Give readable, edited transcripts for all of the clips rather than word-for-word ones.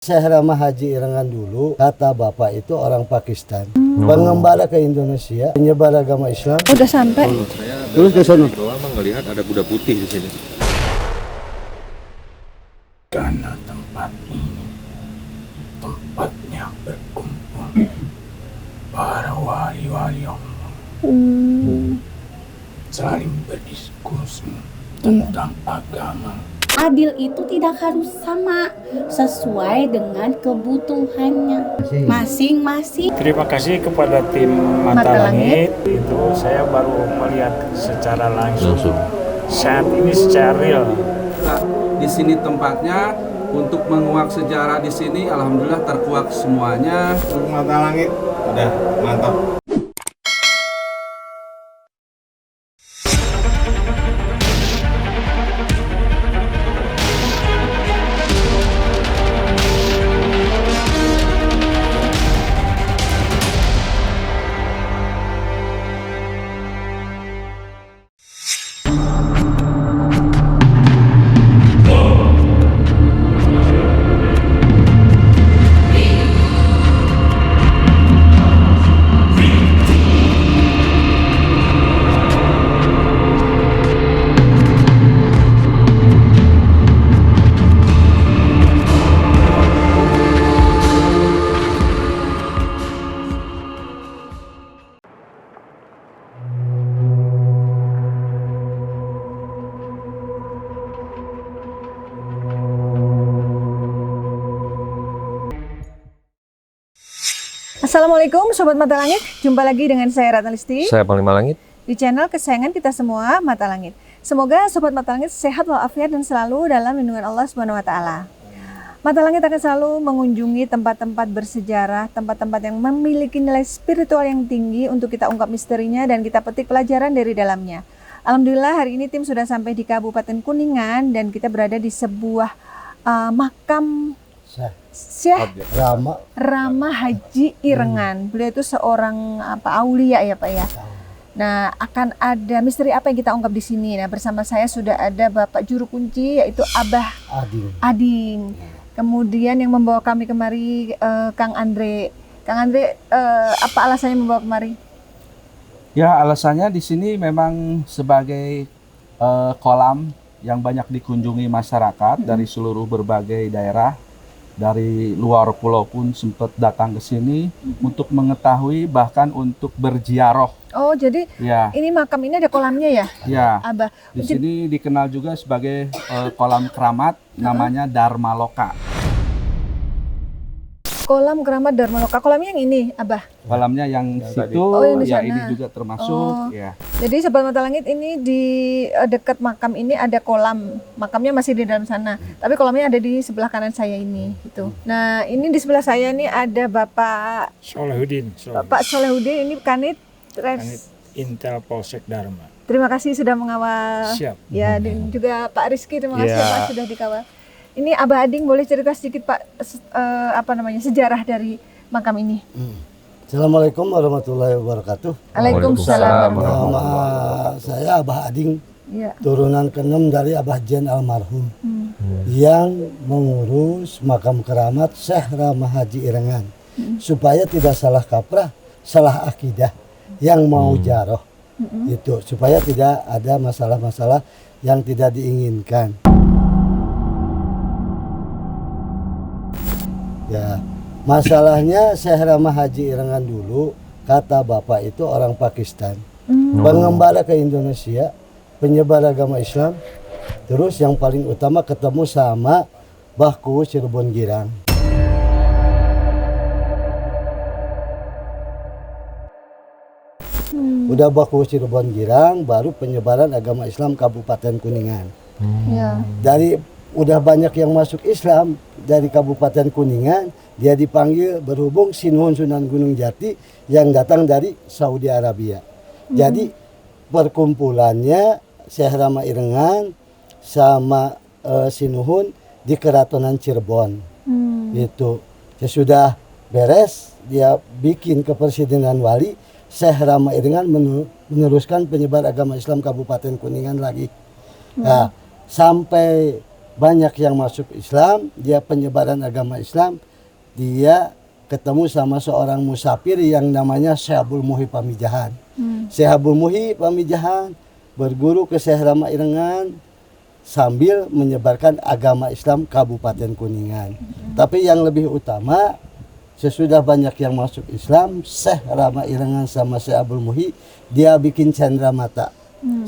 Syekh Rama Haji Irengan dulu, kata bapak itu orang Pakistan, pengembala ke Indonesia, penyebar agama Islam. Udah sampai. Saya Terus ke sana. bawah melihat ada kuda putih di sini. Karena tempat ini tempatnya berkumpul para wali-wali Allah, saling berdiskusi tentang agama. Adil itu tidak harus sama, sesuai dengan kebutuhannya masing-masing. Terima kasih kepada tim Mata Langit. Itu saya baru melihat secara langsung. Saat ini secara real. Di sini tempatnya untuk menguak sejarah di sini, alhamdulillah terkuak semuanya. Mata Langit udah mantap. Assalamualaikum Sobat Mata Langit, jumpa lagi dengan saya Ratna Listi Saya Panglima Langit. di channel kesayangan kita semua, Mata Langit. Semoga Sobat Mata Langit sehat walafiat dan selalu dalam lindungan Allah Subhanahu wa Ta'ala. Mata Langit akan selalu mengunjungi tempat-tempat bersejarah, tempat-tempat yang memiliki nilai spiritual yang tinggi untuk kita ungkap misterinya dan kita petik pelajaran dari dalamnya. Alhamdulillah hari ini tim sudah sampai di Kabupaten Kuningan dan kita berada di sebuah makam Syekh Rama Haji Irengan. Beliau itu seorang aulia ya Pak ya. Nah, akan ada misteri apa yang kita ungkap di sini. Nah, bersama saya sudah ada Bapak Juru Kunci yaitu Abah Ading. Kemudian yang membawa kami kemari Kang Andre. Kang Andre, apa alasannya membawa kemari? Ya, alasannya di sini memang sebagai kolam yang banyak dikunjungi masyarakat dari seluruh berbagai daerah. Dari luar pulau pun sempat datang ke sini untuk mengetahui, bahkan untuk berziarah. Oh, jadi Ya, ini makam ini ada kolamnya ya? ya. Abah. Di sini dikenal juga sebagai kolam keramat, namanya Dharma Loka. Kolam Keramat Dharmaloka. Kolamnya yang ini, Abah. Kolamnya yang situ, Oh, yang di ya sana. ini juga termasuk. Oh. Ya. Jadi Sobat Mata Langit ini di dekat makam ini ada kolam. Makamnya masih di dalam sana. Tapi kolamnya ada di sebelah kanan saya ini gitu. Nah, ini di sebelah saya nih ada Bapak Solehudin. Bapak Solehudin, ini Kanit Kanit Intel Polsek Dharma. Terima kasih sudah mengawal. Siap. Ya, dan juga Pak Rizky terima kasih Ya. Pak sudah dikawal. Ini Abah Ading boleh cerita sedikit Pak sejarah dari makam ini. Assalamualaikum warahmatullahi wabarakatuh. Waalaikumsalam. Nama saya Abah Ading, Ya. turunan ke-6 dari Abah Jen almarhum yang mengurus makam keramat Syekh Rama Haji Irengan supaya tidak salah kaprah, salah akidah yang mau jaroh itu, supaya tidak ada masalah-masalah yang tidak diinginkan. Ya, masalahnya Syekh Rama Haji Irengan dulu, kata bapak itu orang Pakistan, pengembala ke Indonesia, penyebar agama Islam. Terus yang paling utama ketemu sama Bahku Cirebon Girang. Udah Bahku Cirebon Girang, baru penyebaran agama Islam Kabupaten Kuningan. Ya. Dari udah banyak yang masuk Islam dari Kabupaten Kuningan, dia dipanggil berhubung Sinuhun Sunan Gunung Jati yang datang dari Saudi Arabia. Jadi perkumpulannya Syekh Rama Irengan sama Sinuhun di Keratonan Cirebon. Itu sesudah beres dia bikin kepresidenan wali, Syekh Rama Irengan meneruskan penyebar agama Islam Kabupaten Kuningan lagi. Nah, sampai banyak yang masuk Islam, dia penyebaran agama Islam, dia ketemu sama seorang musafir yang namanya Syekh Abdul Muhi Pamijahan. Syekh Abdul Muhi Pamijahan berguru ke Syekh Rama Irengan sambil menyebarkan agama Islam Kabupaten Kuningan. Tapi yang lebih utama, sesudah banyak yang masuk Islam, Syekh Rama Irengan sama Syekh Abdul Muhi, dia bikin cendera mata. 1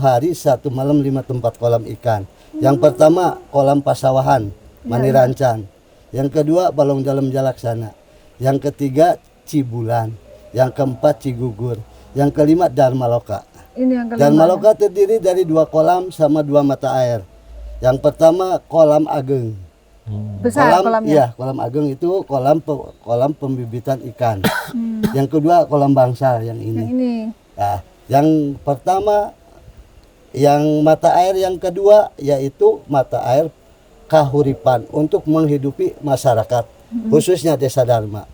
hari 1 malam 5 tempat kolam ikan. Yang pertama kolam Pasawahan, Mani Rancan. Yang kedua Balong Dalam Jalaksana. Yang ketiga Cibulan. Yang keempat Cigugur. Yang kelima Dharmaloka. Ini yang kelima. Dharmaloka terdiri dari 2 kolam sama 2 mata air. Yang pertama kolam Ageng. Besar kolamnya. Iya, kolam Ageng itu kolam pembibitan ikan. Yang kedua kolam Bangsal yang ini. Yang ini. Nah, yang pertama, yang mata air yang kedua yaitu mata air kahuripan untuk menghidupi masyarakat, khususnya Desa Dharma.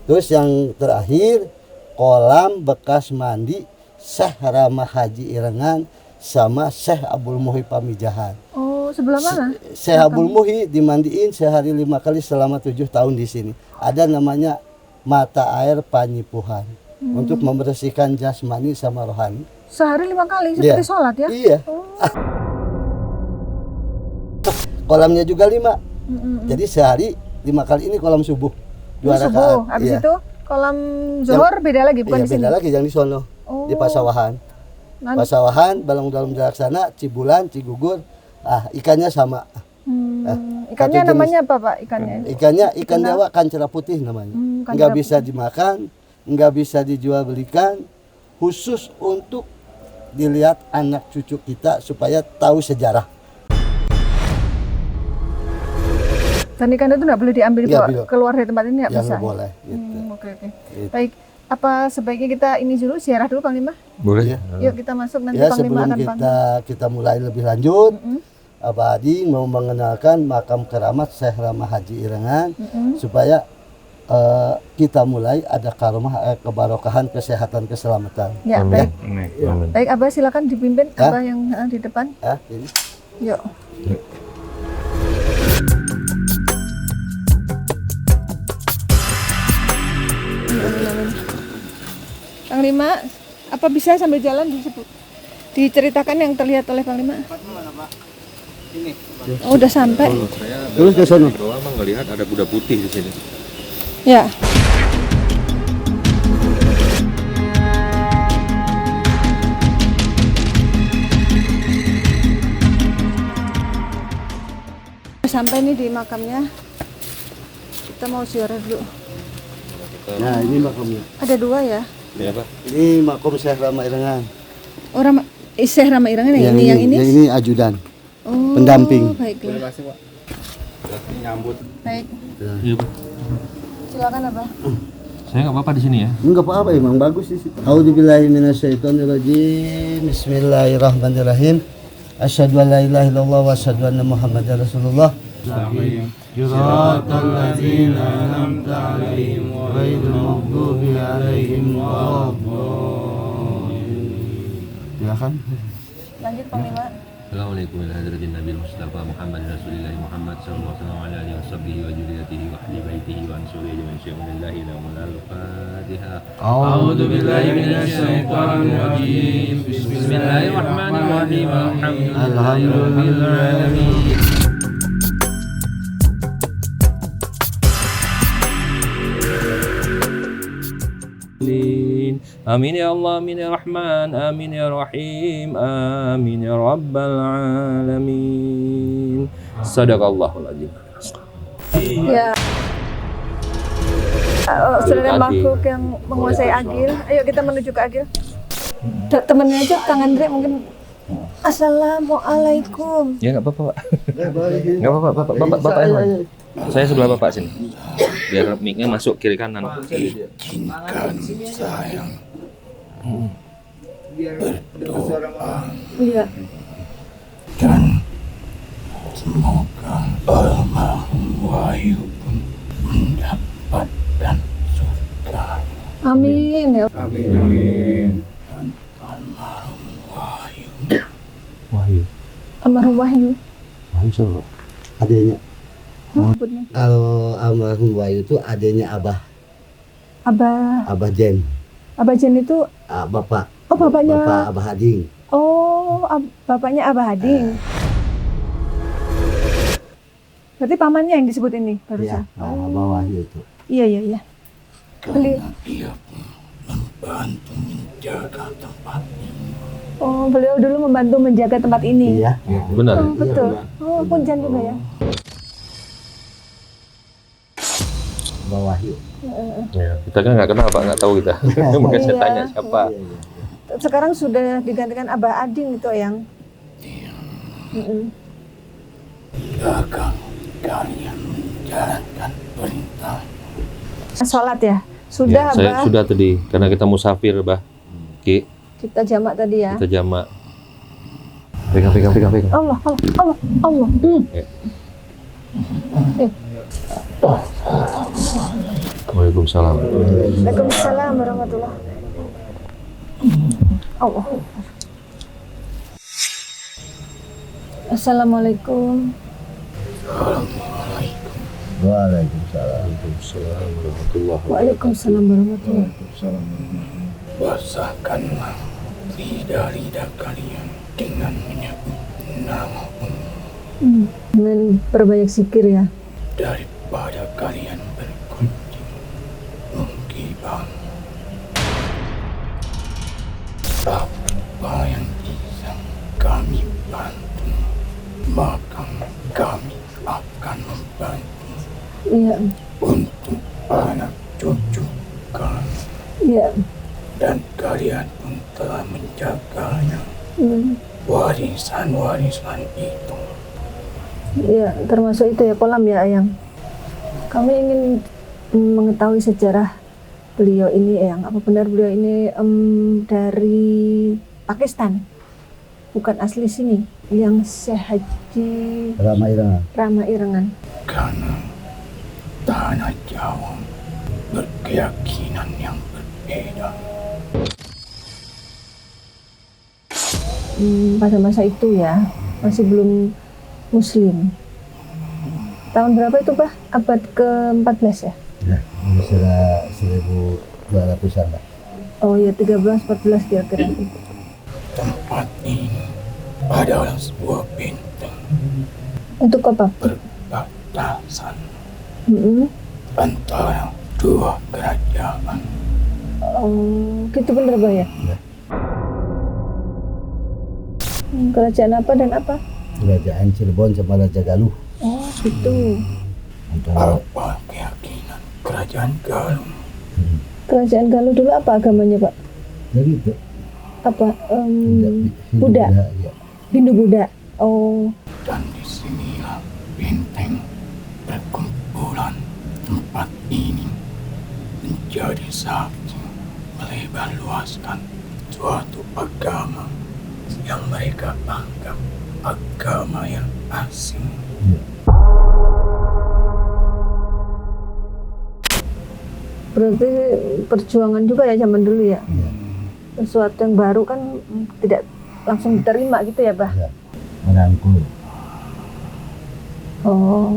Terus yang terakhir kolam bekas mandi Syekh Rama Haji Irengan sama Syekh Abdul Muhi Pamijahan. Oh, sebelah mana? Syekh Abdul Muhi dimandiin sehari 5 kali selama 7 tahun di sini. Ada namanya mata air Panyipuhan untuk membersihkan jasmani sama rohani. Sehari 5 kali seperti sholat ya? Iya. Kolamnya juga 5. Jadi sehari 5 kali ini kolam subuh. 2 rakaat. Subuh. Habis itu kolam zuhur beda lagi bukan di sini. Beda lagi yang di sono. Di Pasawahan. Pasawahan, Balong Dalam Jalaksana, Cibulan, Cigugur. Ikannya sama. Ikannya satu namanya apa Pak ikannya? Ikannya ikan dewa kancera putih namanya. Nggak bisa dimakan, nggak bisa dijual belikan, khusus untuk dilihat anak cucu kita supaya tahu sejarah. Dan ikan itu nggak boleh diambil keluar dari tempat ini, nggak bisa? Nggak boleh. Gitu. Oke. Baik, apa sebaiknya kita ini dulu ziarah dulu Panglima? Boleh. Yuk kita masuk nanti Ya, Panglima sebelum akan panggil. kita mulai lebih lanjut, Abah Adi mau mengenalkan makam keramat Syekh Rama Haji Irengan supaya kita mulai ada karomah kebarokahan kesehatan keselamatan. Ya, baik. Baik, Abah silakan dipimpin Abah yang di depan. Ini. Yuk. Amin. Panglima, apa bisa sambil jalan diceritakan yang terlihat oleh Panglima? Oh, udah sampai. Terus ke sana. Bawah emang ngelihat ada kuda putih di sini. Ya. Sampai nih di makamnya. Kita mau ziarah dulu. Nah, ini makamnya. Ada 2 ya? Iya, Pak. Ini makom Syekh Rama Irengan. Orang Syekh Rama Irengan yang ini. Yang ini ajudan. Oh, pendamping. Baiklah. Nyambut. Baik. Iya, Pak. Silakan Abah. Saya nggak apa-apa di sini ya. Enggak apa-apa, emang bagus di situ. A'udzubillahi minasyaitonirrajim. Bismillahirrahmanirrahim. Asyhadu an la ilaha illallah wa asyhadu anna Muhammadar Rasulullah. Siratal ladzina an'amta 'alaihim ghairil maghdubi 'alaihim waladdallin. Silakan. Lanjut Panglima. Assalamualaikum warahmatullahi wabarakatuh. Mustafa Muhammad Rasulullah Muhammad sallallahu alaihi wasallam wa dzurriyyatihi wa ahli baitihi wa ansuri ajmain syamillahi al-Fatihah. A'udzu billahi minasyaitonir rajim. Bismillahirrahmanirrahim. Alhamdulillahirabbil alamin. Amin ya Allah, amin ya Rahman, amin ya Rahim, amin ya Rabbal Alamin. Sadaqallahul Adzim. Ya. Saudara makhluk yang menguasai Agil, ayo kita menuju ke Agil. Temennya aja Kang Andre mungkin. Assalamualaikum. Ya nggak apa-apa Pak. Nggak apa-apa Bapak yang lain. Saya sebelah Bapak sini. Biar mic-nya masuk kiri kanan. Izinkan sayang berdoa Iya. dan semoga almarhum Wahyu pun mendapatkan surga. Amin ya. Amin. Dan almarhum Wahyu almarhum Wahyu. Langsung adanya. Sebutnya. Kalau almarhum Wahyu itu adanya Abah Abah Jen. Abah Jen itu Bapak. oh bapaknya. Bapak Abah Hading. Oh, bapaknya Abah Hading. Berarti pamannya yang disebut ini Ya, barusan. Abah Wahyu itu. Iya. Beliau. Karena dia membantu menjaga tempat ini. Oh, beliau dulu membantu menjaga tempat ini. Iya. Benar. Oh, betul. Oh, Punjan juga ya. Abah Wahyu. Ya, kita kan nggak kenal Pak, nggak tahu kita. Makanya saya Iya. tanya siapa. Sekarang sudah digantikan Abah Ading itu yang. Agar kalian menjalankan perintah. Sholat ya. Sudah, Ya, saya Abah. sudah tadi karena kita musafir, Bah. Ki, Kita jamak tadi ya. kita jamak. Pegang. Allah. Ya. Waalaikumsalam. Waalaikumsalam warahmatullahi. Allah. Assalamualaikum. Waalaikumsalam. Waalaikumsalam warahmatullahi. Basahkanlah lidah-lidah kalian dengan menyebut nama Allah Dengan berbanyak zikir ya. daripada kalian bergunjing menggibah. Apa yang bisa kami bantu, maka kami akan membantu Iya. untuk anak cucu kami. Iya. Dan kalian pun telah menjaganya. Hmm. Warisan-warisan itu. Iya, termasuk itu ya kolam ya, Ayang. Kami ingin mengetahui sejarah beliau ini, Ayang. Apa benar beliau ini dari Pakistan? Bukan asli sini, yang Syekh Haji Rama Irengan. Karena tanah Jawa berkeyakinan yang berbeda. Pada masa itu ya, masih belum Muslim. Tahun berapa itu, Pak? Abad ke-14 ya? Ya, ini sudah 1200-an lah. Oh ya, 13-14 kira-kira. Tempat ini adalah sebuah benteng Untuk apa? perbatasan Mm-mm. antara dua kerajaan. Oh, gitu bener, Pak ya? Kerajaan apa dan apa? Kerajaan Cirebon sama Raja Galuh. Oh, gitu. Antara Apa keyakinan kerajaan Galuh? Kerajaan Galuh dulu apa agamanya, Pak? jadi itu Apa? Hindu Buddha. ya. Hindu-Buddha. Oh, Dan disinilah benteng perkumpulan tempat ini menjadi saksi melebar luaskan suatu agama yang mereka anggap agama yang asing. berarti perjuangan juga ya zaman dulu ya? Iya. Sesuatu yang baru kan tidak langsung diterima gitu ya, Bah? Ya. Merangkul. Oh,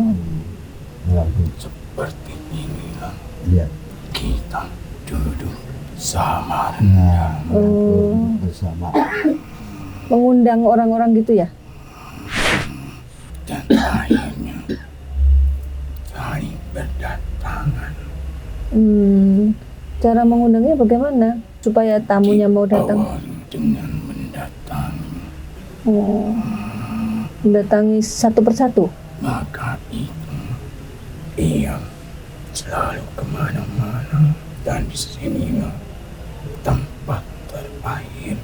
Merangkul. Seperti inilah Iya. kita duduk sama Nah, Oh. merangkul bersama. mengundang orang-orang gitu ya? dan akhirnya saling berdatangan. Cara mengundangnya bagaimana? Supaya tamunya mau datang? Awali dengan mendatangi, Oh, mendatangi satu persatu? maka itu ia selalu kemana-mana dan disinilah tempat terakhir.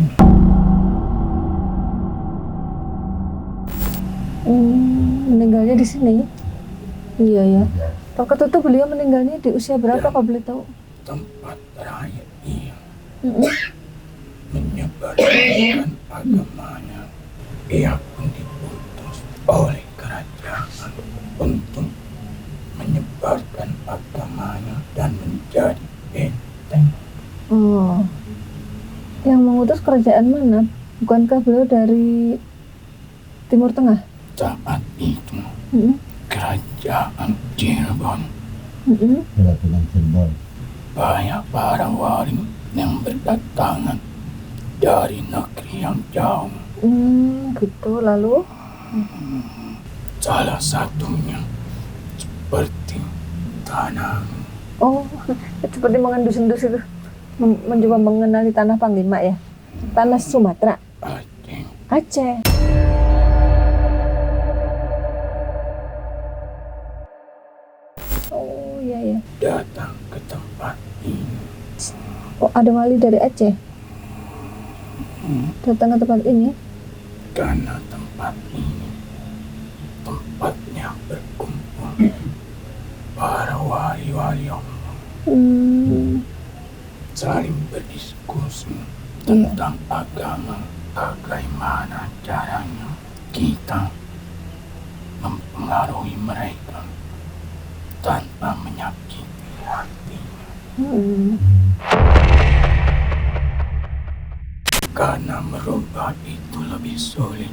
Meninggalnya di sini? Iya ya. Ya. Waktu itu beliau meninggalnya di usia berapa kalau boleh tahu? Tempat terakhir ia Mm-mm. menyebarkan agamanya. Ia pun diutus oleh kerajaan untuk menyebarkan agamanya dan menjadi benteng. Oh, yang mengutus kerajaan mana? Bukankah beliau dari Timur Tengah. Saat itu Mm-mm. kerajaan Cirebon, Kerajaan Cirebon. banyak para wali yang berdatangan dari negeri yang jauh. Gitu. Lalu? Salah satunya seperti tanah Oh, seperti mengendus-endus itu. Mencoba mengenali tanah Panglima ya. Tanah Sumatera. Aceh. Aceh. Oh iya ya. Datang ke tempat ini Oh ada wali dari Aceh. Datang ke tempat ini. karena tempat ini tempatnya berkumpul para wali-wali Allah, saling berdiskusi tentang agama, bagaimana caranya kita mempengaruhi mereka tanpa menyakiti hatinya. Karena merubah itu lebih sulit,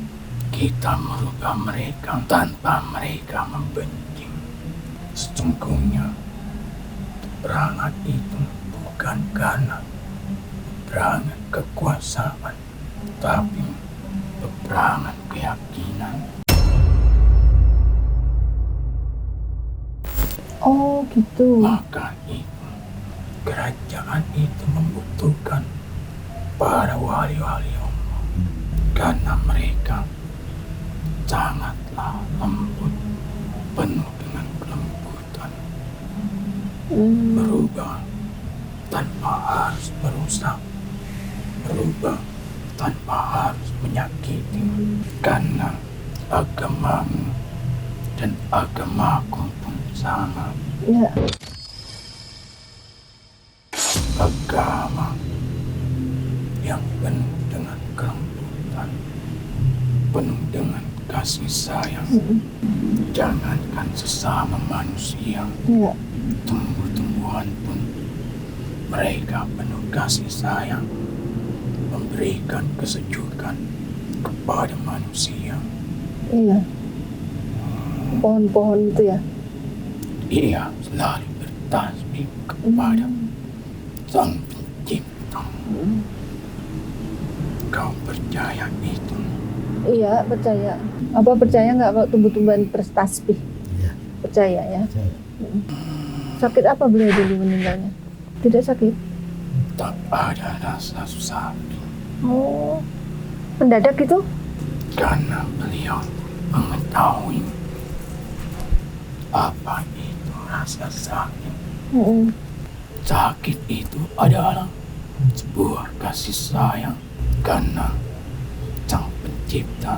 kita merubah mereka tanpa mereka membenci. Sesungguhnya peperangan itu bukan karena peperangan kekuasaan, tapi peperangan keyakinan. Oh gitu. Maka itu kerajaan itu membutuhkan para wali-wali Allah karena mereka sangatlah lembut, penuh dengan kelembutan, berubah tanpa harus merusak, berubah tanpa harus menyakiti, karena agamamu dan agamaku pun sama. Ya. Agama yang penuh dengan kelembutan, penuh dengan kasih sayang. Jangankan sesama manusia, Ya. tumbuh-tumbuhan pun mereka penuh kasih sayang, memberikan kesejukan kepada manusia. Iya. Pohon-pohon itu ya. Ia selalu bertasbih kepada Sang Pencipta. Kau percaya itu? Iya percaya. Apa percaya nggak kalau tumbuh-tumbuhan bertasbih? Iya. Percaya ya. Percaya. Sakit apa beliau dulu meninggalnya? Tidak sakit? Tak ada rasa sakit Oh, mendadak itu? karena beliau mengetahui apa itu rasa sakit. Sakit itu adalah sebuah kasih sayang karena Sang Pencipta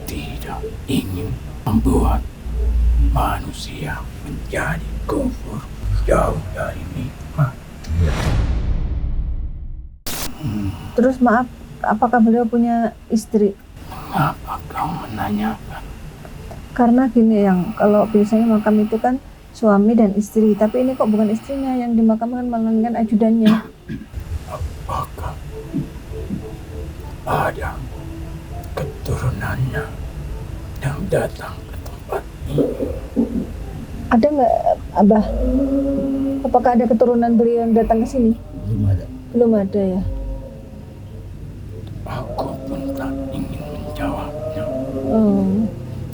tidak ingin membuat manusia menjadi kufur, jauh dari nikmat. Terus maaf, apakah beliau punya istri? Mengapa kau menanyakan? Karena gini yang kalau biasanya makam itu kan suami dan istri, tapi ini kok bukan istrinya yang dimakamkan, melainkan ajudannya. Apakah ada keturunannya yang datang ke tempat ini? Ada nggak, Abah? Apakah ada keturunan beliau yang datang ke sini? Belum ada. Belum ada ya. Aku pun tak ingin menjawabnya, Oh.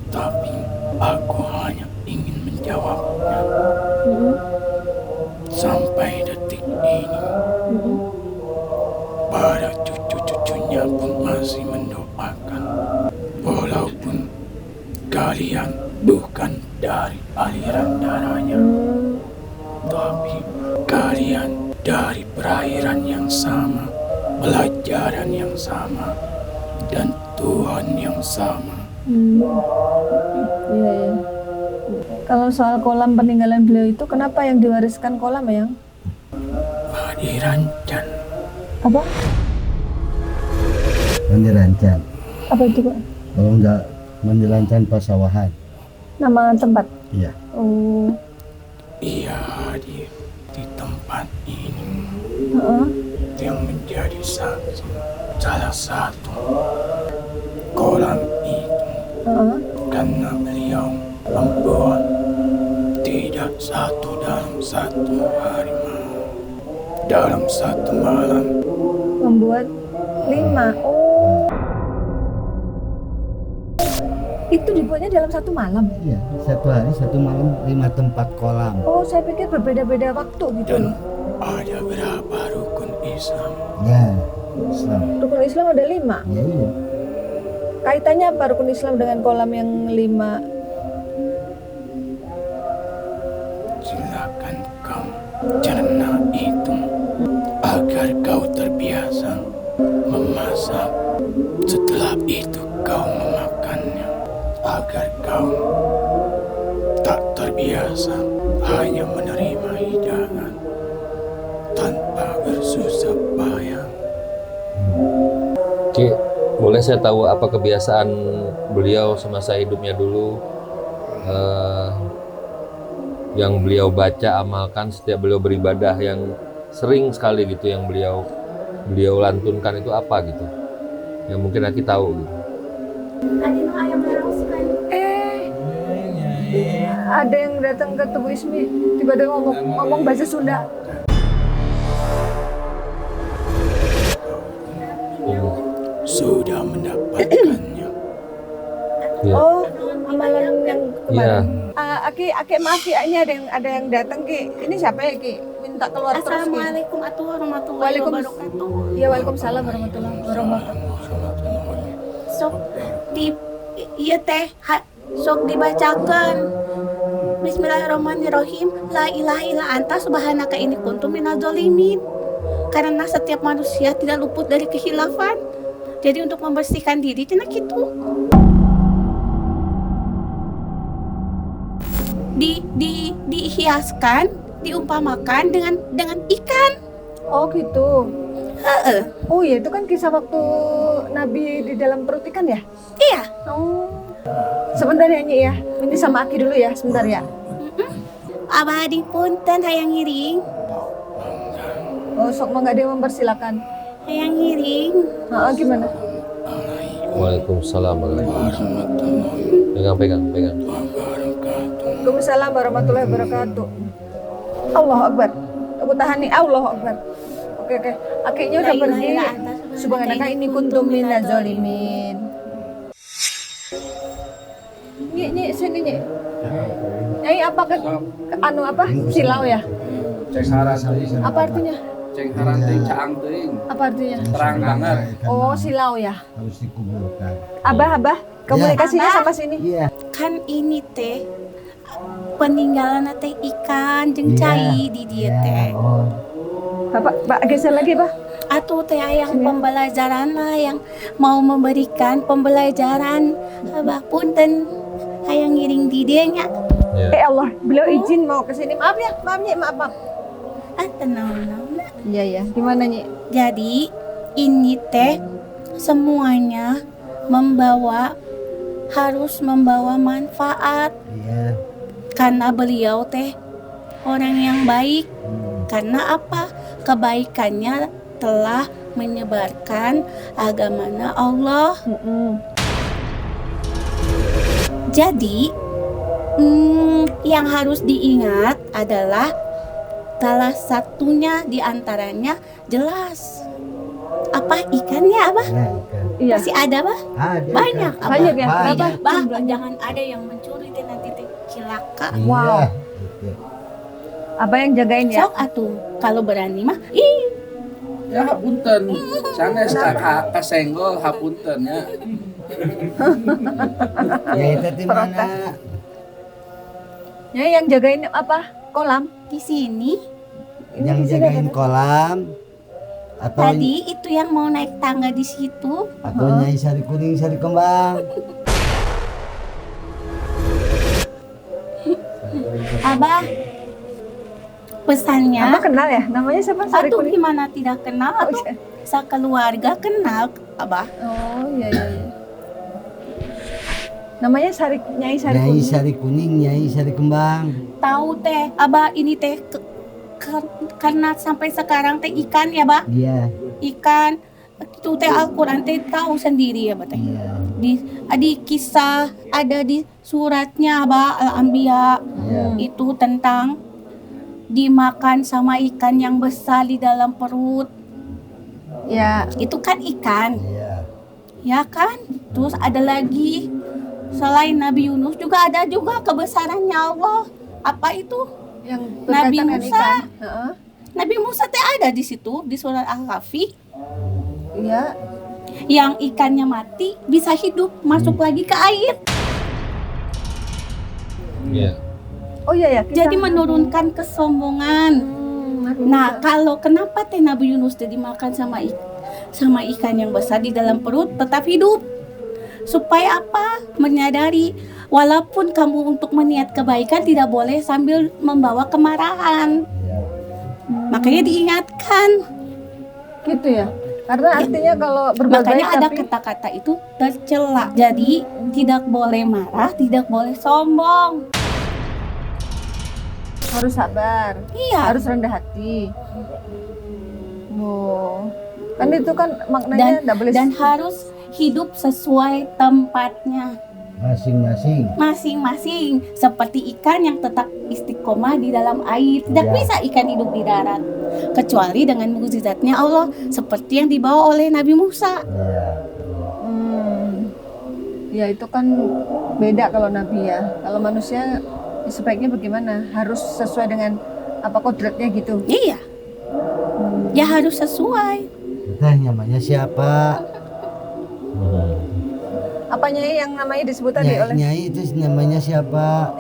tapi aku hanya ingin menjawabnya. Sampai detik ini, para cucu-cucunya pun masih mendoakan, walaupun kalian bukan dari aliran darahnya, tapi kalian dari perairan yang sama, pelajaran yang sama, dan Tuhan yang sama. Iya ya. Kalau soal kolam peninggalan beliau itu, kenapa yang diwariskan kolam ya? Dirancang Apa? Mendirancan. Apa itu Pak? Kalau enggak mendirancan pasawahan. Nama tempat? Iya. Oh. ia hadir di tempat ini Heeh. yang menjadi saksi salah satu kolam itu Karena beliau membuat tidak satu dalam satu hari malam, dalam satu malam. Membuat 5. Oh. Itu dibuatnya dalam satu malam. Iya, satu hari satu malam 5 tempat kolam. Oh, saya pikir berbeda-beda waktu gitu Dan loh. ada berapa rukun Islam? Ya, Islam. Rukun Islam ada 5. Ya iya. Kaitannya apa rukun Islam dengan kolam yang 5? Silakan kau cerna itu agar kau terbiasa memasak. Setelah itu kau memakannya agar kau tak terbiasa hanya menerima hidangan tanpa bersusah payah. Ki, boleh saya tahu apa kebiasaan beliau semasa hidupnya dulu, yang beliau baca, amalkan setiap beliau beribadah, yang sering sekali gitu yang beliau lantunkan itu apa gitu, yang mungkin Aki tahu gitu. Ada yang datang ke Tubuh Ismi, tiba-tiba ngomong bahasa Sunda. Sudah mendapatkannya. Ya. Oh, amalan yang Iya. kemarin. Aki maaf ya, ini ada yang datang Ki. Ini siapa ya Ki? Minta keluar terus Ki. Assalamualaikum warahmatullahi wabarakatuh. Ya, waalaikumsalam warahmatullahi wabarakatuh. Sok di iya teh sok dibacakan. Bismillahirrahmanirrahim. La ilaha illa anta subhanaka inni kuntu minadz dzalimin. Karena setiap manusia tidak luput dari kehilafan. Jadi untuk membersihkan diri cenah kitu. Dihiaskan, diumpamakan dengan ikan. Oh gitu. Heeh. Oh iya, itu kan kisah waktu Nabi di dalam perut ikan ya? Iya. Oh. Sebentar ya Nyi ya. Ini sama Aki dulu ya, sebentar ya. Abadi punten hayang ngiring. Oh, sok mangga dia mempersilakan. Hayang ngiring. Gimana? Waalaikumsalam warahmatullahi wabarakatuh. Pegang. Waalaikumsalam warahmatullahi wabarakatuh. Allahu Akbar. Aku tahan nih, Allahu Akbar. Oke. Akhirnya udah pergi. Subhanaka ini kuntum minadz zalimin. Nyi, sini Nyi. Nyai apa apa? Silau ya? Apa artinya? Ceng haran teuing caang teuing. Apa artinya? Terang banget. Oh, silau ya. Harus dikuburkan. Abah, komunikasinya sama sini. Iya. Kan ini teh peninggalan teh ikan jeung cai di dia teh. Oh. Pak geser lagi, Pak. Atuh teh yang pembelajaran lah yang mau memberikan pembelajaran. Abah punten hayang ngiring di dieu nya. Ya. Allah, beliau izin mau ke sini. Maaf ya, maaf. Tenang. Iya. Gimana, Nyi? Jadi ini teh semuanya harus membawa manfaat. Iya. Karena beliau teh orang yang baik. Karena apa? Kebaikannya telah menyebarkan agamanya Allah. Jadi yang harus diingat adalah salah satunya diantaranya jelas apa ikannya Abah? Ya, ikan. Iya. Masih ada Abah? Ada. Banyak ikan. Abah. Banyak ya? Banyak. Bah, jangan ada yang mencuri teh nanti teh cilaka. Iya. Wow. Gitu. Abah yang jagain ya? Sok atuh kalau berani mah Ya hapunten. Sanes ka senggol hapunten ya. Ya itu di mana? Ya, yang jagain apa? Kolam? di sini. Yang jagain kolam atau Tadi itu yang mau naik tangga di situ. atau Nyai Sari Kuning Sari Kembang. Abah pesannya. Abah kenal ya? Namanya siapa? Sari Atuh Kuning? gimana tidak kenal atuh. Sakeluarga kenal Abah. Oh, iya. Namanya Nyai Sari Nyai Kuning. Sari Kuning, Nyai Sari Kembang. Tahu teh Abah ini teh karena sampai sekarang teh ikan ya Bah. Iya. Ikan itu teh Al-Quran teh tahu sendiri ya Bah teh. Iya. di kisah, ada di suratnya Al-Anbiya itu tentang dimakan sama ikan yang besar di dalam perut. Ya, Itu kan ikan, Iya. ya kan? Terus ada lagi selain Nabi Yunus juga ada juga kebesarannya Allah. Apa itu? yang Nabi berkaitan dengan Musa. ikan. Heeh. Nabi Musa teh ada di situ di surat Al-Kahfi. Iya. Yang ikannya mati bisa hidup masuk lagi ke air. Iya. Oh iya ya. Jadi menurunkan kesombongan. Nah, kalau kenapa teh Nabi Yunus teh dimakan sama ikan yang besar di dalam perut tetap hidup? Supaya apa? Menyadari walaupun kamu untuk meniat kebaikan tidak boleh sambil membawa kemarahan. Makanya diingatkan. gitu ya. Karena artinya kalau berbuat Makanya baik ada tapi kata-kata itu tercela. Jadi tidak boleh marah, tidak boleh sombong. harus sabar, Iya. harus rendah hati. Oh, kan itu kan maknanya tidak boleh Dan harus hidup sesuai tempatnya Masing-masing. masing-masing. Seperti ikan yang tetap istiqomah di dalam air. Tidak Ya. bisa ikan hidup di darat kecuali dengan mukjizatnya Allah seperti yang dibawa oleh Nabi Musa. Iya. Ya itu kan beda kalau nabi ya. Kalau manusia ya sebaiknya bagaimana? Harus sesuai dengan apa kodratnya gitu. Iya. Ya harus sesuai. Teh namanya siapa? Apanya yang namanya disebut tadi oleh Nyai itu namanya siapa?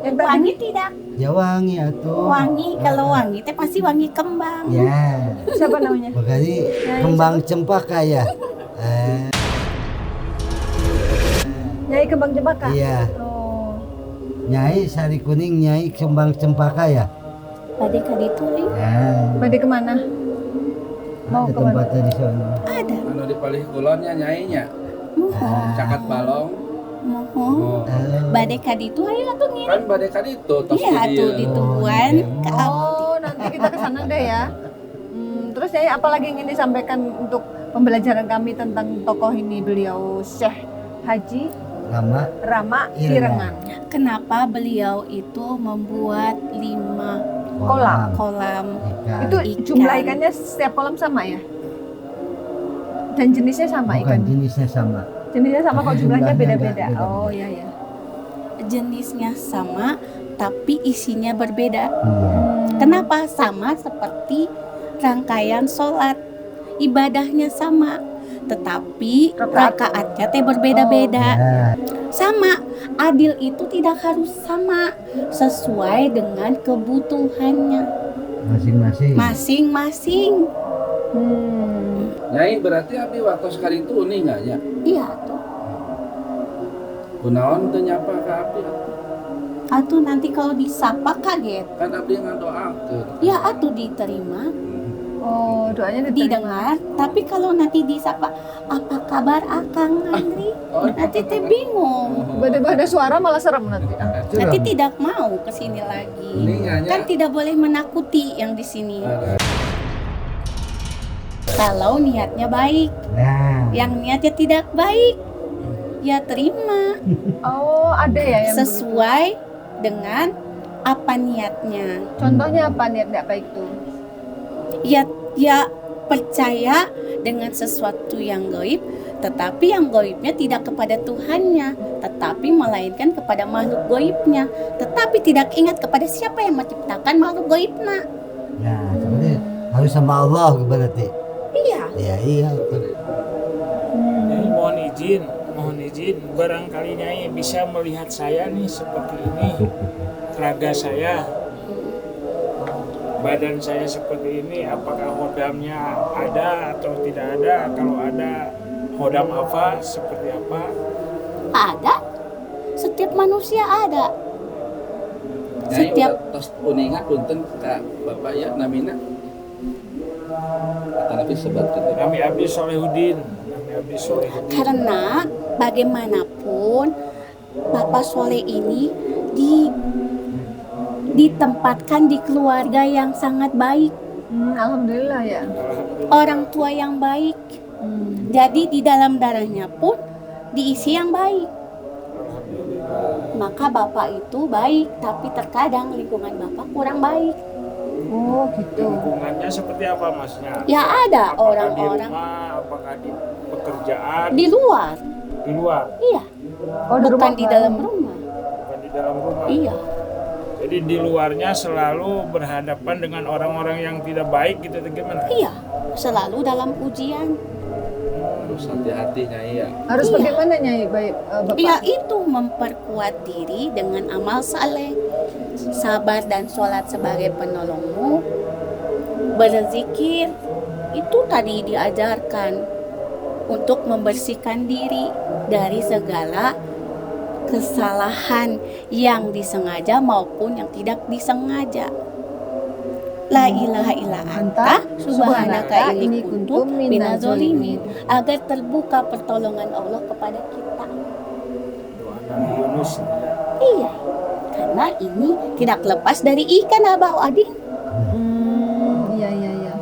yang tadi? Wangi tidak? Ya wangi atuh. Wangi. Kalau wangi teh pasti wangi kembang. Ya. Siapa namanya? Makanya kembang cempaka ya. Nyai Kembang Cempaka. Iya. Oh. Nyai sari kuning, nyai kembang cempaka ya. Pada kali itu Ya. Bade kemana? Mau Ada kemana? tempatnya di sana. ada. Anu di palih kulonnya nyainya. Mohon. Cakat balong. Mohon. Oh. Pada kali itu ayo atuh ngirim. Kan badai kan itu tos Iya di tuh dia. ditubuhan ke Oh, nanti kita ke sana deh ya. Terus Nyai apa lagi yang ingin disampaikan untuk pembelajaran kami tentang tokoh ini, beliau Syekh Haji Rama Rama Irengan. Irengan. Kenapa beliau itu membuat 5 Kolam. kolam? ikan. Itu Ikan. jumlah ikannya setiap kolam sama ya? Dan jenisnya sama Bukan ikan. jenisnya sama. Jenisnya sama kok jumlahnya Jumlahnya beda-beda. enggak beda-beda. Oh iya ya. Jenisnya sama tapi isinya berbeda. Iya. Kenapa? Sama seperti rangkaian sholat, ibadahnya sama, tetapi rakaatnya teh berbeda-beda. Ya. Sama, adil itu tidak harus sama, sesuai dengan kebutuhannya Masing-masing. masing-masing. Nyai berarti abdi waktu sekali itu uning aja. Iya tuh. Kunaon teu nyapa ka abdi? Atuh nanti kalau disapa kaget. Kan abdi ngadoakeun. Ya atuh diterima, Oh, doanya diterima. didengar. Tapi kalau nanti disapa, apa kabar Akang Andri? Nanti teh bingung. Tiba-tiba ada suara malah serem nanti. Nanti tidak mau ke sini lagi. Uning aja. Kan tidak boleh menakuti yang di sini. Kalau niatnya baik, Nah. yang niatnya tidak baik, ya terima Oh, ada ya yang sesuai dengan apa niatnya. contohnya apa niat tidak baik tuh? Ya percaya dengan sesuatu yang gaib, tetapi yang gaibnya tidak kepada Tuhannya, tetapi melainkan kepada makhluk gaibnya, tetapi tidak ingat kepada siapa yang menciptakan makhluk gaibnya. Ya, seperti harus sama Allah berarti. Iya. Ya iya. Nyai mohon izin, barangkali Nyai bisa melihat saya nih seperti ini, raga saya, badan saya seperti ini, apakah hodamnya ada atau tidak ada? Kalau ada, hodam apa, seperti apa? Ada. Setiap manusia ada. Nyai Setiap tos uninga punten ka Bapak ya namina. Tapi sebatkeun. Kami Abdi Solehudin. karena bagaimanapun Bapak Soleh ini ditempatkan di keluarga yang sangat baik, Alhamdulillah ya. orang tua yang baik. Jadi di dalam darahnya pun diisi yang baik. Maka bapak itu baik, tapi terkadang lingkungan bapak kurang baik. Oh gitu. Lingkungannya seperti apa masnya? Ya ada Apakah orang-orang di rumah, apakah di pekerjaan? di luar. Di luar, Iya, Oh di rumah bukan di enggak? dalam rumah. bukan di dalam rumah. Iya. Jadi di luarnya selalu berhadapan dengan orang-orang yang tidak baik gitu atau gimana? Iya, selalu dalam ujian. Harus hati-hati Nyai ya. Harus Iya. bagaimana Nyai baik Bapak? Ya itu memperkuat diri dengan amal saleh, sabar dan sholat sebagai penolongmu, berzikir, itu tadi diajarkan untuk membersihkan diri dari segala kesalahan yang disengaja maupun yang tidak disengaja. La ilaha illa anta subhanaka inni kuntu minaz zalimin, agar terbuka pertolongan Allah kepada kita. Doa Nabi Yunus. Iya, karena ini tidak lepas dari ikan Abah Adin. Iya.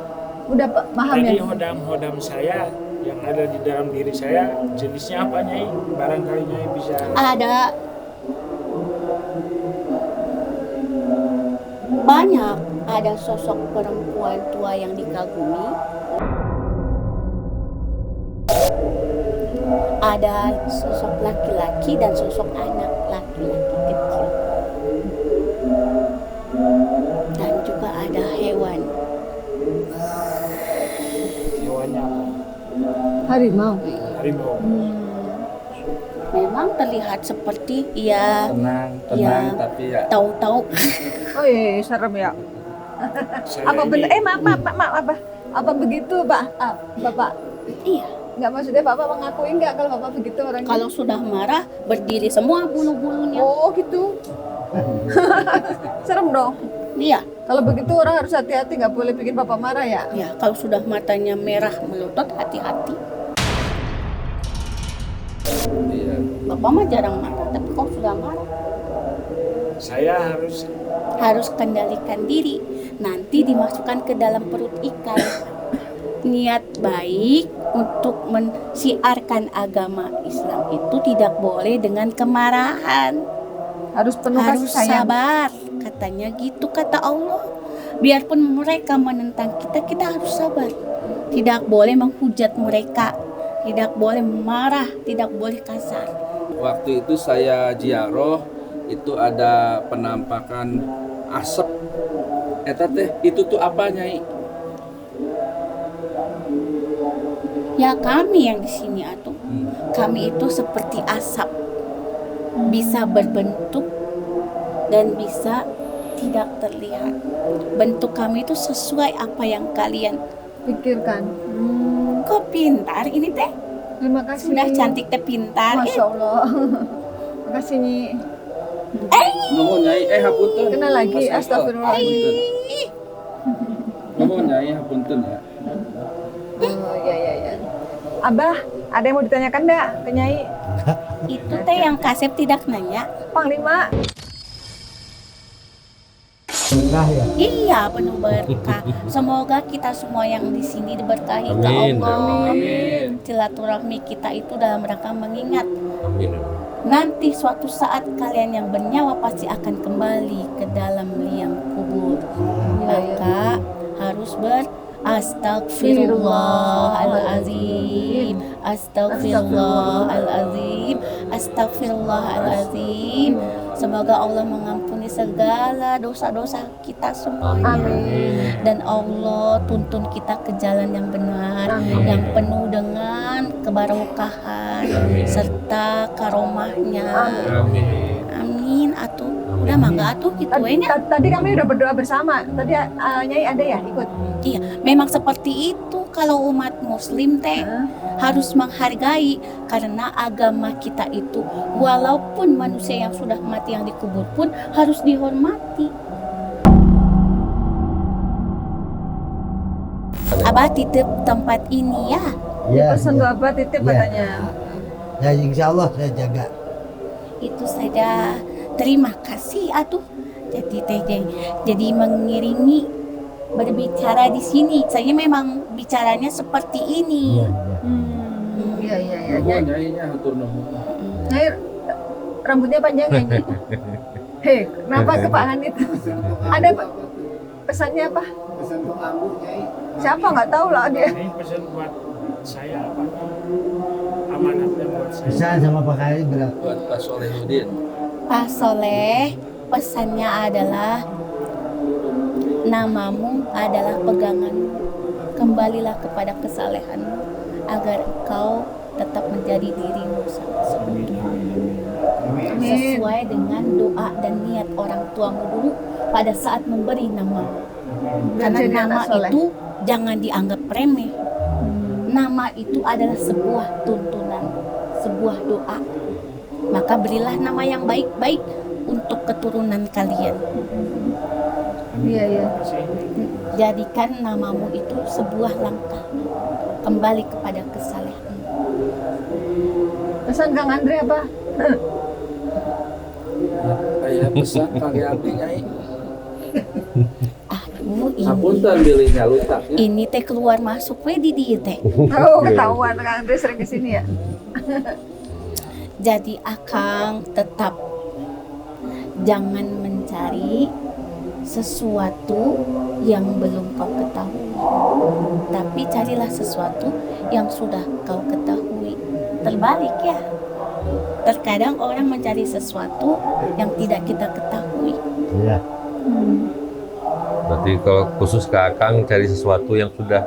Udah Pak, paham Tadi ya? hodam-hodam saya yang ada di dalam diri saya jenisnya apa Nyai? Barangkali Nyai bisa. Ada banyak, ada sosok perempuan tua yang dikagumi, ada sosok laki-laki dan sosok anak laki-laki kecil, dan juga ada hewan. Hewannya apa? Harimau. Harimau. Memang terlihat seperti ya Tenang, Ya. tapi ya tahu-tahu. Oh iya, serem ya. Saya Apa ini- benar? Maaf apa begitu Pak? Bapak? Iya, Nggak maksudnya Bapak mengakui nggak kalau Bapak begitu orangnya? kalau sudah marah berdiri semua bulu-bulunya. Oh gitu. Serem dong. Iya. Kalau begitu orang harus hati-hati, nggak boleh bikin Bapak marah ya. Ya, kalau sudah matanya merah melotot, hati-hati. iya. Bapak mah jarang marah, tapi kalau sudah marah Saya harus kendalikan diri. Nanti dimasukkan ke dalam perut ikan. Niat baik untuk mensiarkan agama Islam itu tidak boleh dengan kemarahan. Harus penuh Harus kasih sayang. sabar, katanya gitu kata Allah. Biarpun mereka menentang kita, kita harus sabar. Tidak boleh menghujat mereka, tidak boleh marah, tidak boleh kasar. Waktu itu saya ziarah, itu ada penampakan asap. Eta teh, itu tuh apa Nyai? Ya kami yang di sini atuh, kami itu seperti asap, bisa berbentuk dan bisa tidak terlihat. Bentuk kami itu sesuai apa yang kalian. Pikirkan. Kok pintar ini teh? Terima kasih. Sudah cantik teh pintar. Masya Allah. Makasih Nyi. Nuhun Nyai, hapunten. Kenal lagi, Mas Eko. astagfirullahaladzim. Nuhun Nyai, hapunten ya. Oh iya. Abah, ada yang mau ditanyakan enggak ke Nyai? Itu teh yang Kasep tidak nanya. Panglima. Nah ya. Iya, penuh berkah. Semoga kita semua yang di sini diberkahi ke Amin. Allah. Amin. Silaturahmi kita itu dalam rangka mengingat Amin. nanti suatu saat kalian yang bernyawa pasti akan kembali ke dalam liang kubur. Maka harus Astagfirullahalazim, astagfirullahalazim, astagfirullahalazim. Semoga Allah mengampuni segala dosa-dosa kita semuanya. Amin. Dan Allah tuntun kita ke jalan yang benar, yang penuh dengan kebarokahan serta karomahnya. Amin. Amin. Atuh, udah mangga atuh gitu ya. Tadi kami udah berdoa bersama. Tadi Nyai ada ya ikut? Iya, memang seperti itu kalau umat muslim teh harus menghargai, karena agama kita itu walaupun manusia yang sudah mati yang dikubur pun harus dihormati. Abah titip tempat ini ya. Ya, Pesan ya. Bapak titip Ya. katanya. Ya insya Allah saya jaga. Itu saja. Terima kasih atuh. Jadi mengiringi berbicara di sini. Saya memang bicaranya seperti ini. Iya, iya. Iya iya iya. Nuhun nyainya hatur nuhun. Nyai rambutnya panjang ya Nyi? Hei, kenapa ke Pak Hanit? Ada pesannya apa? Pesan untuk ambu Nyai. Siapa nggak tahu lah dia. Ini pesan buat saya apa? Amanatnya buat saya. Pesan sama Pak Kali berat. Buat Pak Solehudin. Pak Soleh, pesannya adalah namamu adalah peganganmu. Kembalilah kepada kesalehanmu agar engkau tetap menjadi dirimu sesuai dengan doa dan niat orang tuamu dulu pada saat memberi nama. Karena Jadi nama anak soleh. itu jangan dianggap remeh. Nama itu adalah sebuah tuntunan, sebuah doa. Maka berilah nama yang baik-baik untuk keturunan kalian. Iya iya. Jadikan namamu itu sebuah langkah kembali kepada kesalehan. Pesan Kang Andre apa? Aya pesan kangge abdi nyai. Aduh, Hapunten bilihnya lutak. ini teh keluar masuk we di dieu teh. Oh ketahuan Kang Andre sering kesini ya. Jadi akang tetap jangan mencari sesuatu yang belum kau ketahui, tapi carilah sesuatu yang sudah kau ketahui. Terbalik ya. Terkadang orang mencari sesuatu yang tidak kita ketahui. Iya. Berarti kalau khusus ke Akang cari sesuatu yang sudah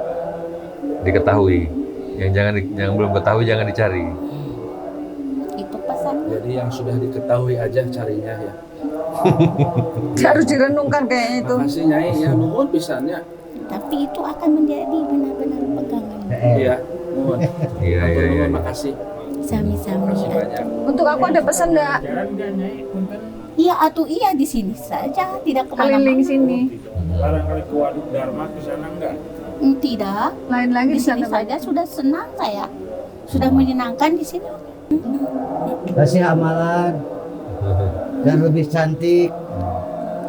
diketahui. Yang belum ketahui jangan dicari. Itu pesannya. Jadi yang sudah diketahui aja carinya ya. Harus direnungkan kayaknya itu. Makasih nyai ya nuhun pisannya. Tapi itu akan menjadi benar-benar pegangan. Iya, nuhun. Iya iya iya. Makasih. Sami-sami. Makasih banyak. Untuk aku ada pesan nggak? Jalan gak nyai? Punten. Iya atau iya di sini saja, tidak Keliling kemana-mana. sini. Barangkali ke Waduk Dharma ke sana enggak? Tidak. Lain lagi Di di sini sana. saja sudah senang saya. Sudah menyenangkan di sini. Kasih amalan dan lebih cantik.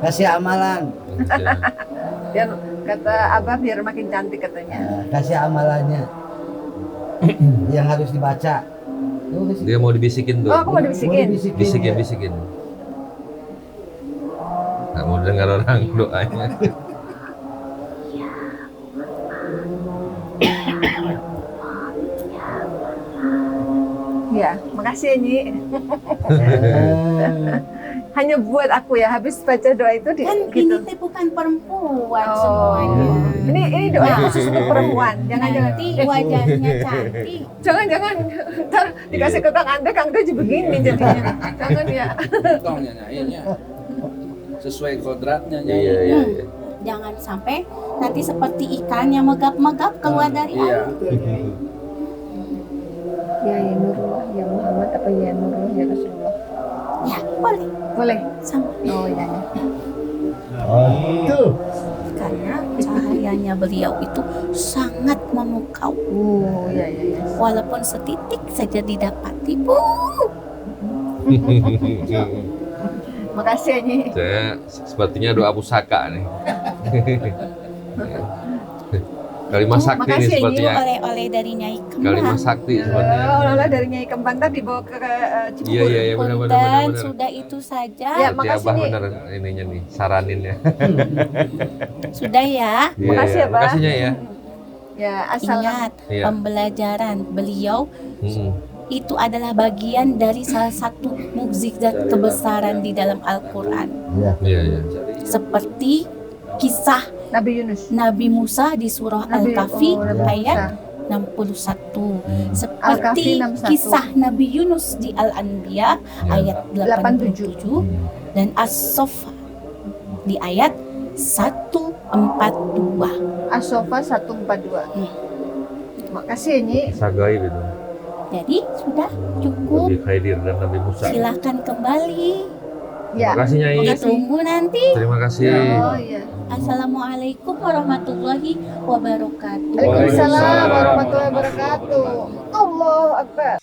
Kasih amalan. Biar kata Abah biar makin cantik katanya. Kasih amalannya yang harus dibaca. Tulis. Dia mau dibisikin tuh. Oh, aku mau dibisikin. Bisikin. Nggak mau dengar orang doanya. Ya, makasih ya Nyi. Hanya buat aku ya, habis baca doa itu di, Kan gitu. ini teh bukan perempuan Oh. semuanya. Ini doa khusus untuk perempuan. Jangan-jangan. Nanti wajahnya cantik. Jangan-jangan ntar dikasih ke Kang Andre jadi begini jadinya. Jangan ya. Tongnya nyainya. Sesuai kodratnya nyai. Hmm. Iya. Jangan sampai nanti seperti ikan yang megap-megap keluar dari Iya. air. Ya Nurullah, ya Muhammad apa ya Nurullah ya Rasulullah. Ya boleh. Boleh. Sama. Oh iya. Ya. Itu. Karena cahayanya beliau itu sangat memukau. Oh iya. Walaupun setitik saja didapati. Makasih ya Nyi. Saya sepertinya doa pusaka nih. Kalimat sakti nih makasih ya, sepertinya. Oleh-oleh dari Nyai Kembang. Kalimat sakti sepertinya. Olah dari Nyai Kembang tadi dibawa ke Cibubur. Iya Dan benar. sudah itu saja. Ya, Berarti makasih Abah nih. bener ininya nih, saraninnya. Sudah ya. Iya, Makasih ya, Pak. Makasihnya ya. Ya, asal Ingat, Iya. pembelajaran beliau Hmm. itu adalah bagian dari salah satu mukjizat kebesaran di dalam Al-Quran. Iya. Seperti kisah Nabi Yunus. Nabi Musa di surah Nabi- Al-Kahfi oh, Nabi ayat Musa. 61. Al-Kahfi Seperti 61. kisah Nabi Yunus di Al-Anbiya ayat 87 dan As-Saff di ayat 142. As-Sofa 142. Makasih ya Nyi. Sagai gitu. Jadi sudah cukup. Nabi Khaidir dan Nabi Musa. Silakan kembali. Ya. Terima kasih Nyai. Ditunggu nanti. Terima kasih. Oh iya. Assalamualaikum warahmatullahi wabarakatuh. Waalaikumsalam warahmatullahi wabarakatuh. Allahu Akbar.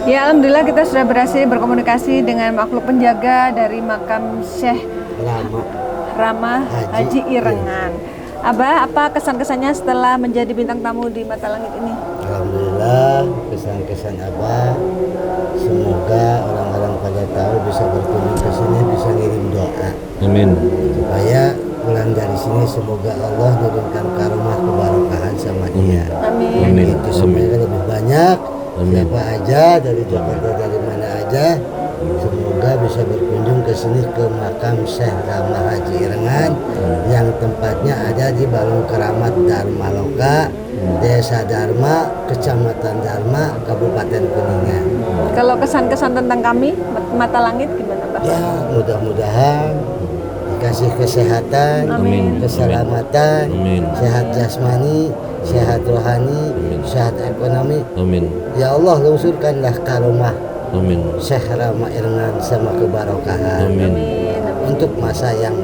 Ya alhamdulillah kita sudah berhasil berkomunikasi dengan makhluk penjaga dari makam Syekh Lama. Rama Haji Irengan. Abah, apa kesan-kesannya setelah menjadi bintang tamu di Mata Langit ini? alhamdulillah kesan-kesan Abah. Semoga orang-orang pada tahu bisa berkunjung ke sini, bisa ngirim doa Amin. supaya pulang dari sini semoga Allah menurunkan karomah keberkahan sama dia. Amin. Amin. Itu semoga lebih banyak. Amin. Siapa aja dari Jakarta dari mana aja, semoga bisa berkunjung ke sini ke makam Syekh Rama Haji Irengan yang tempatnya ada di Balong Keramat Dharmaloka, Desa Dharma, Kecamatan Dharma, Kabupaten Kuningan. Kalau kesan-kesan tentang kami, Mata Langit gimana, Pak? Ya, mudah-mudahan dikasih kesehatan, Amin. keselamatan, Amin. sehat jasmani, sehat rohani, sehat ekonomi. Amin. Ya Allah, lungsurkanlah karomah Amin. Syekh Rama Irengan sama kebarokahan Amin. untuk masa yang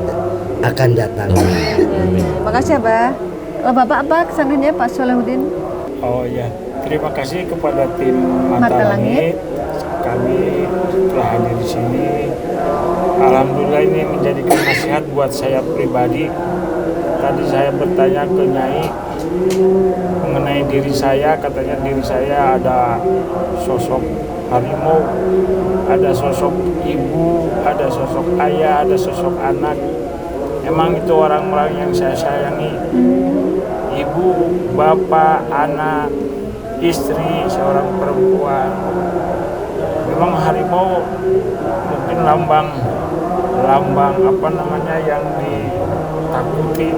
akan datang. Amin. Makasih, Abah. Kalau Bapak apa kesannya Pak Solahuddin? Oh ya, terima kasih kepada tim Mata Mata Langit. Langit. Kami telah hadir di sini. Alhamdulillah ini menjadikan nasihat buat saya pribadi. Tadi saya bertanya ke Nyai mengenai diri saya, katanya diri saya ada sosok harimau, ada sosok ibu, ada sosok ayah, ada sosok anak. Emang itu orang-orang yang saya sayangi. Ibu, bapak, anak, istri, seorang perempuan. Memang harimau mungkin lambang apa namanya yang ditakuti.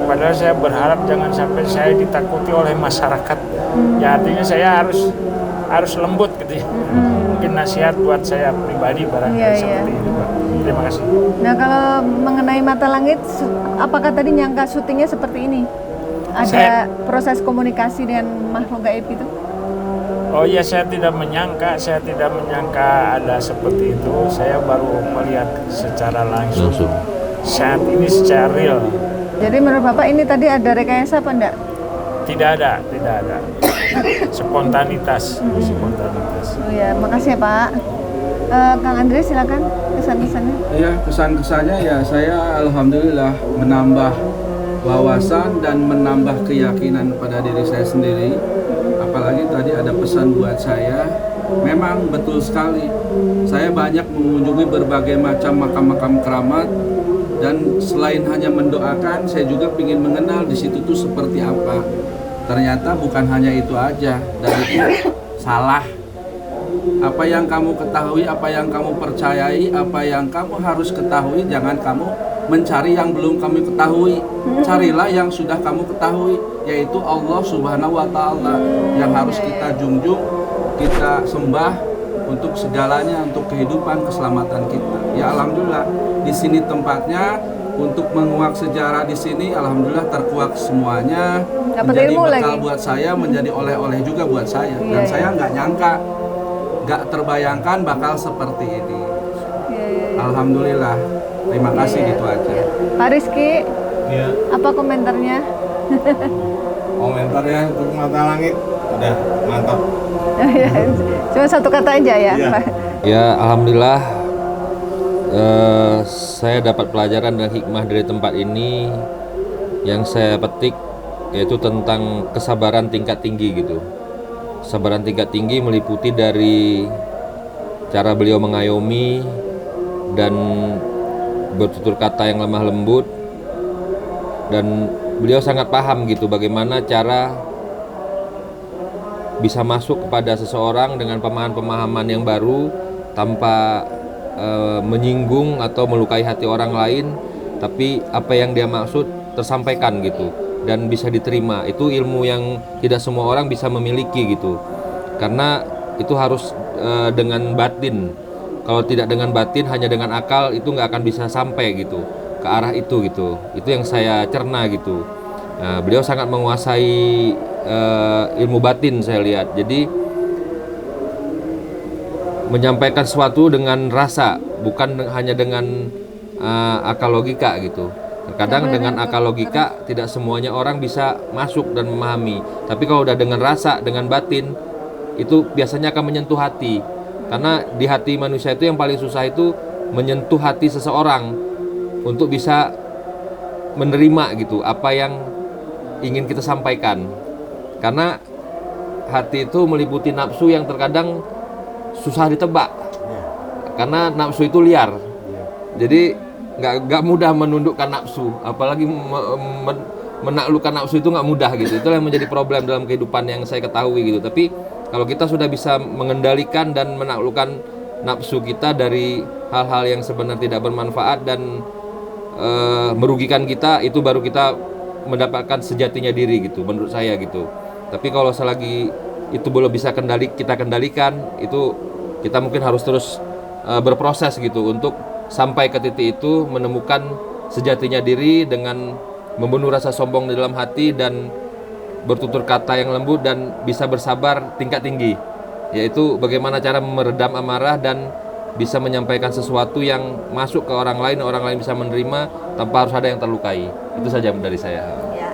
Padahal saya berharap jangan sampai saya ditakuti oleh masyarakat. Ya artinya saya harus lembut gitu ya. Mungkin nasihat buat saya pribadi barangkali Iya, iya. seperti itu, Pak. Terima kasih. Nah, kalau mengenai Mata Langit, apakah tadi nyangka syutingnya seperti ini? Ada proses komunikasi dengan makhluk gaib itu? Oh iya, saya tidak menyangka ada seperti itu. Saya baru melihat secara langsung. Saat ini secara real. Jadi menurut Bapak ini tadi ada rekayasa apa enggak? Tidak ada. Spontanitas. Oh ya, makasih ya Pak. Kang Andre silakan kesan-kesannya. Ya, kesan-kesannya ya saya alhamdulillah menambah wawasan dan menambah keyakinan pada diri saya sendiri. Apalagi tadi ada pesan buat saya. Memang betul sekali. Saya banyak mengunjungi berbagai macam makam-makam keramat dan selain hanya mendoakan, saya juga ingin mengenal di situ tuh seperti apa. Ternyata bukan hanya itu aja, dan itu salah. Apa yang kamu ketahui, apa yang kamu percayai, apa yang kamu harus ketahui, jangan kamu mencari yang belum kamu ketahui. Carilah yang sudah kamu ketahui, yaitu Allah Subhanahu wa Ta'ala yang harus kita junjung, kita sembah untuk segalanya, untuk kehidupan, keselamatan kita. Ya alhamdulillah, di sini tempatnya untuk menguak sejarah di sini, alhamdulillah terkuak semuanya. Dapat Menjadi ilmu bekal lagi. buat saya, menjadi oleh-oleh juga buat saya. Dan Iya, saya nggak nyangka, nggak terbayangkan bakal seperti ini. Alhamdulillah, terima kasih gitu aja. Pak Rizky, Ya, apa komentarnya? komentarnya untuk Mata Langit udah mantap. Cuma satu kata aja ya. Iya. Pak. Ya, alhamdulillah saya dapat pelajaran dan hikmah dari tempat ini yang saya petik, yaitu tentang kesabaran tingkat tinggi gitu. Kesabaran tingkat tinggi meliputi dari cara beliau mengayomi dan bertutur kata yang lemah lembut, dan beliau sangat paham gitu bagaimana cara bisa masuk kepada seseorang dengan pemahaman-pemahaman yang baru tanpa menyinggung atau melukai hati orang lain, tapi apa yang dia maksud tersampaikan gitu dan bisa diterima. Itu ilmu yang tidak semua orang bisa memiliki gitu, karena itu harus dengan batin. Kalau tidak dengan batin, hanya dengan akal, itu nggak akan bisa sampai gitu ke arah itu gitu. Itu yang saya cerna gitu. Nah, beliau sangat menguasai ilmu batin, saya lihat. Jadi menyampaikan sesuatu dengan rasa, bukan hanya dengan akal logika gitu. Terkadang dengan akal logika tidak semuanya orang bisa masuk dan memahami. Tapi kalau udah dengan rasa, dengan batin, itu biasanya akan menyentuh hati. Karena di hati manusia itu yang paling susah itu menyentuh hati seseorang untuk bisa menerima gitu apa yang ingin kita sampaikan. Karena hati itu meliputi nafsu yang terkadang susah ditebak. Karena nafsu itu liar. Jadi nggak mudah menundukkan nafsu, apalagi menaklukkan nafsu itu nggak mudah gitu. Itulah yang menjadi problem dalam kehidupan yang saya ketahui gitu. Tapi kalau kita sudah bisa mengendalikan dan menaklukkan nafsu kita dari hal-hal yang sebenarnya tidak bermanfaat dan merugikan kita, itu baru kita mendapatkan sejatinya diri gitu, menurut saya gitu. Tapi kalau selagi itu belum bisa kita kendalikan, itu kita mungkin harus terus berproses gitu untuk sampai ke titik itu, menemukan sejatinya diri dengan membunuh rasa sombong di dalam hati dan bertutur kata yang lembut dan bisa bersabar tingkat tinggi, yaitu bagaimana cara meredam amarah dan bisa menyampaikan sesuatu yang masuk ke orang lain bisa menerima tanpa harus ada yang terlukai. Itu saja dari saya. Ya.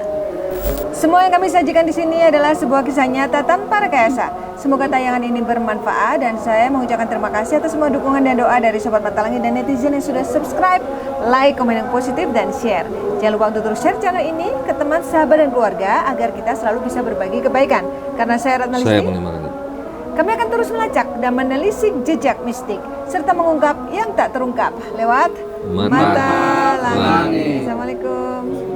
Semua yang kami sajikan di sini adalah sebuah kisah nyata tanpa rekayasa. Semoga tayangan ini bermanfaat dan saya mengucapkan terima kasih atas semua dukungan dan doa dari Sobat Mata Langit dan netizen yang sudah subscribe, like, komen yang positif, dan share. Jangan lupa untuk terus share channel ini ke teman, sahabat, dan keluarga agar kita selalu bisa berbagi kebaikan. Karena saya Ratna Listi, kami akan terus melacak dan menelisik jejak mistik serta mengungkap yang tak terungkap lewat Mata Langit. Assalamualaikum.